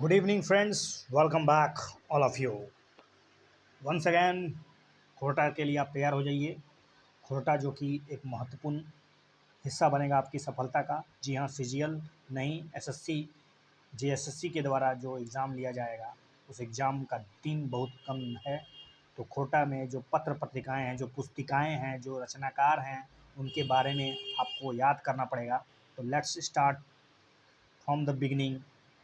Good evening friends, welcome back all of you once again. खोटा के लिए आप तैयार हो जाइए। खोटा जो कि एक महत्वपूर्ण हिस्सा बनेगा आपकी सफलता का। जी हाँ, सीजीएल नहीं, एसएससी जेएसएससी के द्वारा जो एग्ज़ाम लिया जाएगा उस एग्ज़ाम का दिन बहुत कम है। तो खोटा में जो पत्र पत्रिकाएं हैं, जो पुस्तिकाएं हैं, जो रचनाकार हैं, उनके बारे में आपको याद करना पड़ेगा। तो let's start from the beginning.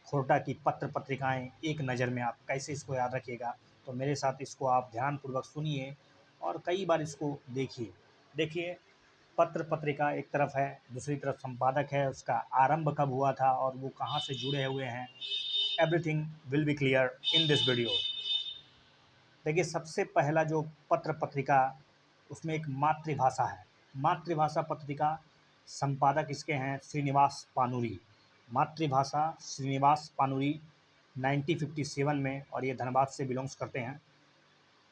खोटा की पत्र पत्रिकाएं एक नज़र में आप कैसे इसको याद रखिएगा। तो मेरे साथ इसको आप ध्यानपूर्वक सुनिए और कई बार इसको देखिए। देखिए, पत्र पत्रिका एक तरफ है, दूसरी तरफ संपादक है, उसका आरंभ कब हुआ था और वो कहाँ से जुड़े हुए हैं। Everything will be clear in this video. देखिए, सबसे पहला जो पत्र पत्रिका, उसमें एक मातृभाषा है। मातृभाषा पत्रिका संपादक इसके हैं श्रीनिवास पानुरी। मातृभाषा श्रीनिवास पानुरी 1957 में, और ये धनबाद से बिलोंग्स करते हैं।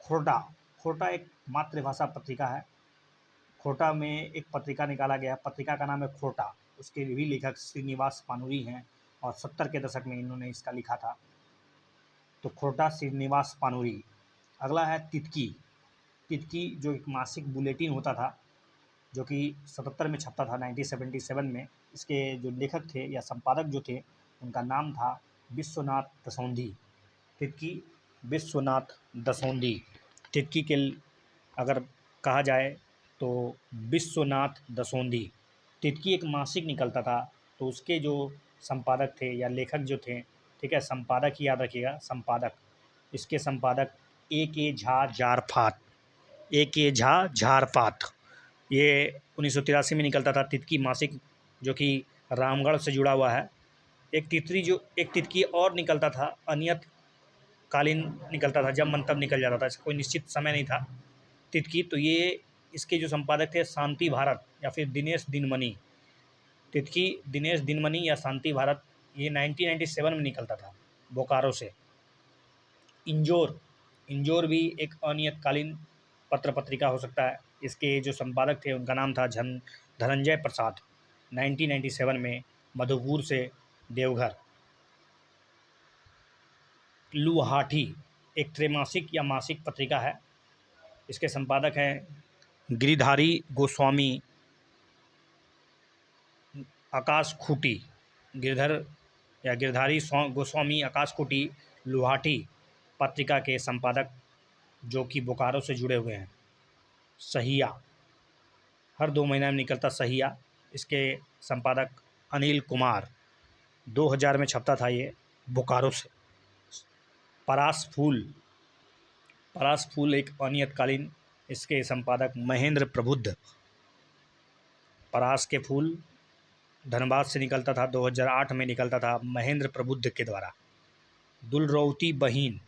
खोटा, खोटा एक मातृभाषा पत्रिका है। खोटा में एक पत्रिका निकाला गया, पत्रिका का नाम है खोटा। उसके भी लेखक श्रीनिवास पानुरी हैं और 70 के दशक में इन्होंने इसका लिखा था। तो खोटा श्रीनिवास पानुरी। अगला है तितकी। तितकी जो एक मासिक बुलेटिन होता था, जो कि 77 में छपता था, 1977 में। इसके जो लेखक थे या संपादक जो थे, उनका नाम था विश्वनाथ दसौंधी। तितकी विश्वनाथ दसौंधी। तितकी के अगर कहा जाए तो विश्वनाथ दसौंधी। तितकी एक मासिक निकलता था, तो उसके जो संपादक थे या लेखक जो थे, ठीक है, संपादक ही याद रखिएगा, संपादक। इसके संपादक ए झा जारफात। ए झा झारफात। ये 1983 में निकलता था, तितकी मासिक, जो कि रामगढ़ से जुड़ा हुआ है। एक तितकी और निकलता था, अनियत कालीन निकलता था, जब मन तब निकल जाता था, इसका कोई निश्चित समय नहीं था। तितकी, तो ये इसके जो संपादक थे शांति भारत या फिर दिनेश दिनमणि। तितकी दिनेश दिनमणि या शांति भारत, ये 1997 में निकलता था, बोकारो से। इंजोर, इंजोर भी एक अनियतकालीन पत्र पत्रिका हो सकता है। इसके जो संपादक थे उनका नाम था धनंजय प्रसाद। 1997 में मधुपुर से देवघर। लुहाठी एक त्रैमासिक या मासिक पत्रिका है। इसके संपादक हैं गिरिधारी गोस्वामी आकाश खूटी। गिरधर या गिरधारी गोस्वामी आकाश खूटी लुहाठी पत्रिका के संपादक, जो कि बोकारो से जुड़े हुए हैं। सहिया, हर 2 महीना में निकलता सहिया। इसके संपादक अनिल कुमार। 2000 में छपता था ये, बोकारो से। परास फूल, परास फूल एक अनियतकालीन, इसके संपादक महेंद्र प्रबुद्ध। परास के फूल धनबाद से निकलता था, 2008 में निकलता था महेंद्र प्रबुद्ध के द्वारा। दुलरौती बहिन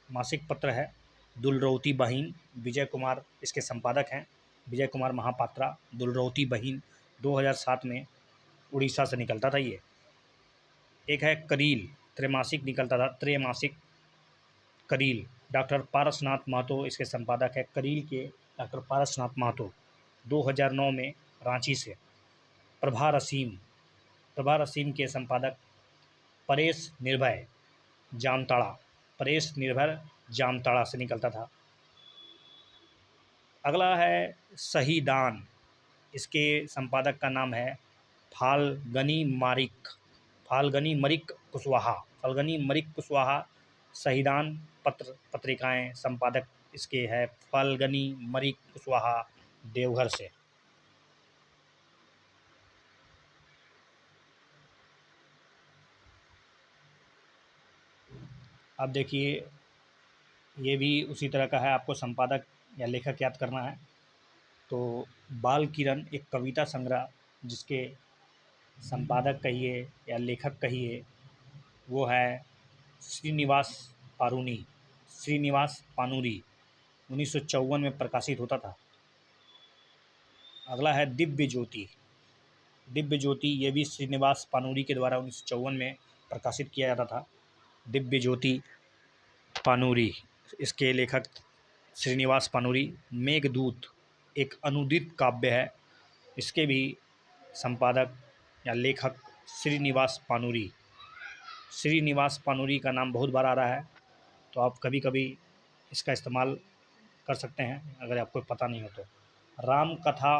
मासिक पत्र है। दुलरौती बहिन, विजय कुमार इसके संपादक हैं, विजय कुमार महापात्रा। दुलरौती बहिन 2007 में उड़ीसा से निकलता था ये। एक है करील, त्रैमासिक निकलता था, त्रैमासिक करील। डॉक्टर पारसनाथ महतो इसके संपादक है। करील के डॉक्टर पारसनाथ महतो, 2009 में रांची से। प्रभा रसीम, प्रभा रसीम के संपादक परेश निर्भय जामताड़ा। परेश निर्भय जामताड़ा से निकलता था। अगला है शहीदान। इसके संपादक का नाम है फाल्गनी मारिक, फाल्गनी मरिक कुशवाहा। फाल्गनी मरिक कुशवाहा। शहीदान पत्र पत्रिकाएं संपादक इसके है फाल्गनी मरिक कुशवाहा, देवघर से। अब देखिए, ये भी उसी तरह का है, आपको संपादक या लेखक याद करना है। तो बाल किरण एक कविता संग्रह, जिसके संपादक कहिए या लेखक कहिए, वो है श्रीनिवास पारूनी, श्रीनिवास पानुरी। 1954 में प्रकाशित होता था। अगला है दिव्य ज्योति। दिव्य ज्योति ये भी श्रीनिवास पानुरी के द्वारा 1954 में प्रकाशित किया जाता था। दिव्य ज्योति पानुरी, इसके लेखक श्रीनिवास पानुरी। मेघदूत एक अनुदित काव्य है, इसके भी संपादक या लेखक श्रीनिवास पानुरी। श्रीनिवास पानूरी का नाम बहुत बार आ रहा है, तो आप कभी कभी इसका इस्तेमाल कर सकते हैं अगर आपको पता नहीं हो तो। राम कथा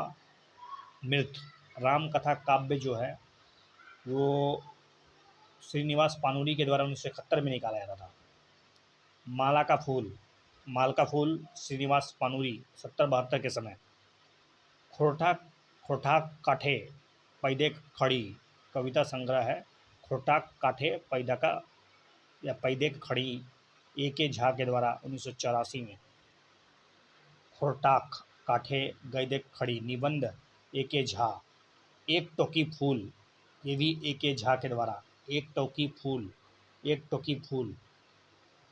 मृत, राम कथा काव्य जो है वो श्रीनिवास पानूरी के द्वारा 1971 में निकाला जाता था। माला का फूल, माल का फूल श्रीनिवास पानूरी 70-72 के समय। खोरठा खोरठा काठे पैदे खड़ी कविता संग्रह है। खोरठा काठे पैदा का या पैदे खड़ी A.K. झा के द्वारा 1984 में। खोरटाक काठे गैदे खड़ी निबंध A.K. झा। एक टोकी फूल, ये भी A.K. झा के द्वारा। एक टोकी फूल, एक टोकी फूल।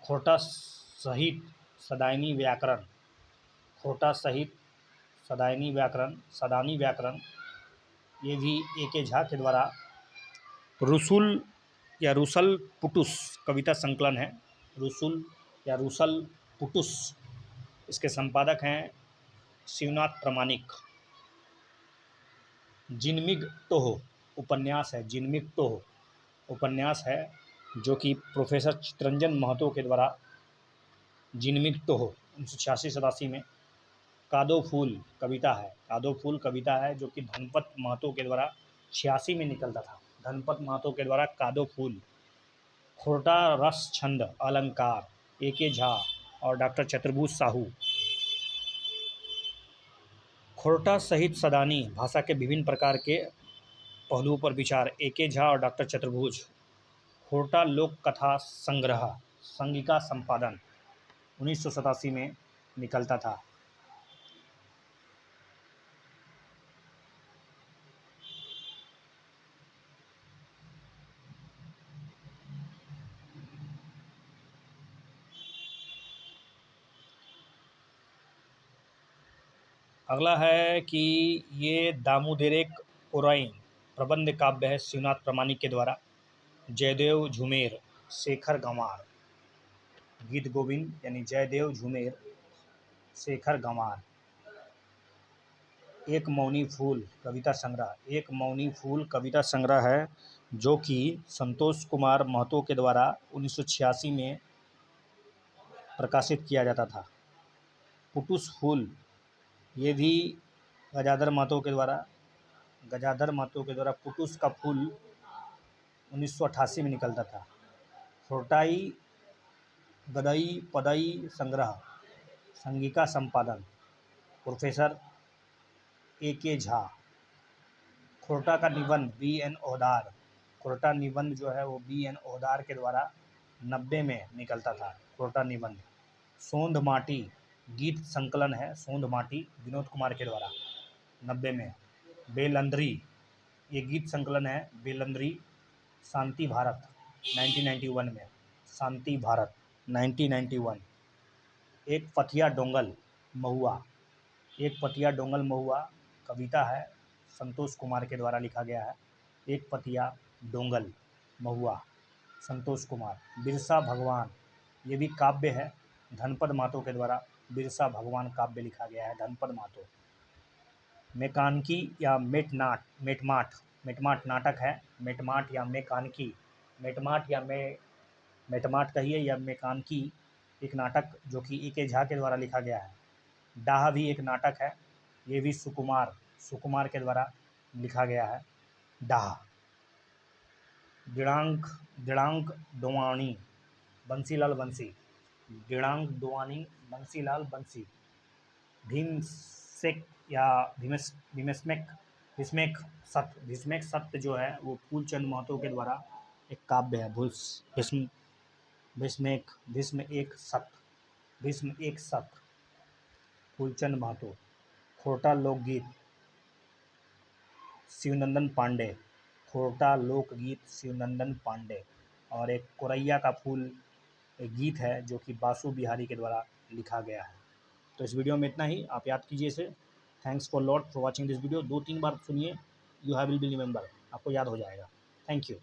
खोटा सहित सदायनी व्याकरण, खोटा सहित सदायनी व्याकरण, सदानी व्याकरण, ये भी A.K. झा के द्वारा। रुसुल या रुसल पुटुस कविता संकलन है। रुसुल या रुसल पुटुस, इसके संपादक हैं शिवनाथ प्रामाणिक। जिनमिग टोह उपन्यास है, जिनमिग टोह उपन्यास है जो कि प्रोफेसर चितरंजन महतो के द्वारा। जिनमिग टोह 1986-87 में। कादो फूल कविता है, कादो फूल कविता है जो कि धनपत महतो के द्वारा 86 में निकलता था। धनपत महतो के द्वारा कादो फूल। खोरटा रस छंद अलंकार A.K. झा और डॉक्टर चतुर्भुज साहू। खोरटा सहित सदानी भाषा के विभिन्न प्रकार के पहलुओं पर विचार A.K. झा और डॉक्टर चतुर्भुज। खोरटा लोक कथा संग्रह संगिका संपादन 1987 में निकलता था। अगला है कि ये दामोदरेक ओराइन प्रबंध काव्य है शिवनाथ प्रामाणिक के द्वारा। जयदेव झुमेर, शेखर गंवार। गीत गोविंद यानी जयदेव झुमेर, शेखर गंवार। एक मौनी फूल कविता संग्रह, एक मौनी फूल कविता संग्रह है जो कि संतोष कुमार महतो के द्वारा 1986 में प्रकाशित किया जाता था। पुटुस फूल, ये भी गजाधर महतो के द्वारा। गजाधर महतो के द्वारा पुटुस का फूल 1988 में निकलता था। खोरटाई गदई पदई संग्रह संगिका संपादन प्रोफेसर A.K. झा। खोरटा का निबंध B.N. ओहदार, खोरटा निबंध जो है वो B.N. ओहदार के द्वारा 90 में निकलता था। खोरटा निबंध। सोंध माटी गीत संकलन है, सोंध माटी विनोद कुमार के द्वारा 90 में। बेलंदरी, ये गीत संकलन है बेलंदरी। शांति भारत 1991 में, शांति भारत 1991। एक पथिया डोंगल महुआ, एक पथिया डोंगल महुआ कविता है, संतोष कुमार के द्वारा लिखा गया है। एक पथिया डोंगल महुआ, संतोष कुमार। बिरसा भगवान, ये भी काव्य है, धनपद महतो के द्वारा बिरसा भगवान काव्य लिखा गया है, धनपद महतो। मेकानकी या मेटनाट, मेटमाट, मेटमाट नाटक है। मेटमाट या मेकानकी, मेटमाट या मेटमाट कहिए या मेकानकी, एक नाटक जो कि A.K. झा के द्वारा लिखा गया है। डाह भी एक नाटक है, ये भी सुकुमार के द्वारा लिखा गया है। डाह। दिड़ांक डोवानी बंसीलाल बंसी, दिड़ांक डोवानी बंसीलाल बंसी। भीमसेक या भीष्मेक सत्य जो है वो फूलचंद महतो के द्वारा एक काव्य है। भीष्म एक सत्य फूलचंद महतो। खोरटा लोकगीत शिवनंदन पांडे, खोरटा लोकगीत शिवनंदन पांडे। और एक कोरैया का फूल एक गीत है जो कि बासु बिहारी के द्वारा लिखा गया है। तो इस वीडियो में इतना ही, आप याद कीजिए इसे। Thanks for lot for watching this video. 2-3 बार सुनिए, you have will be remember, आपको याद हो जाएगा। Thank you.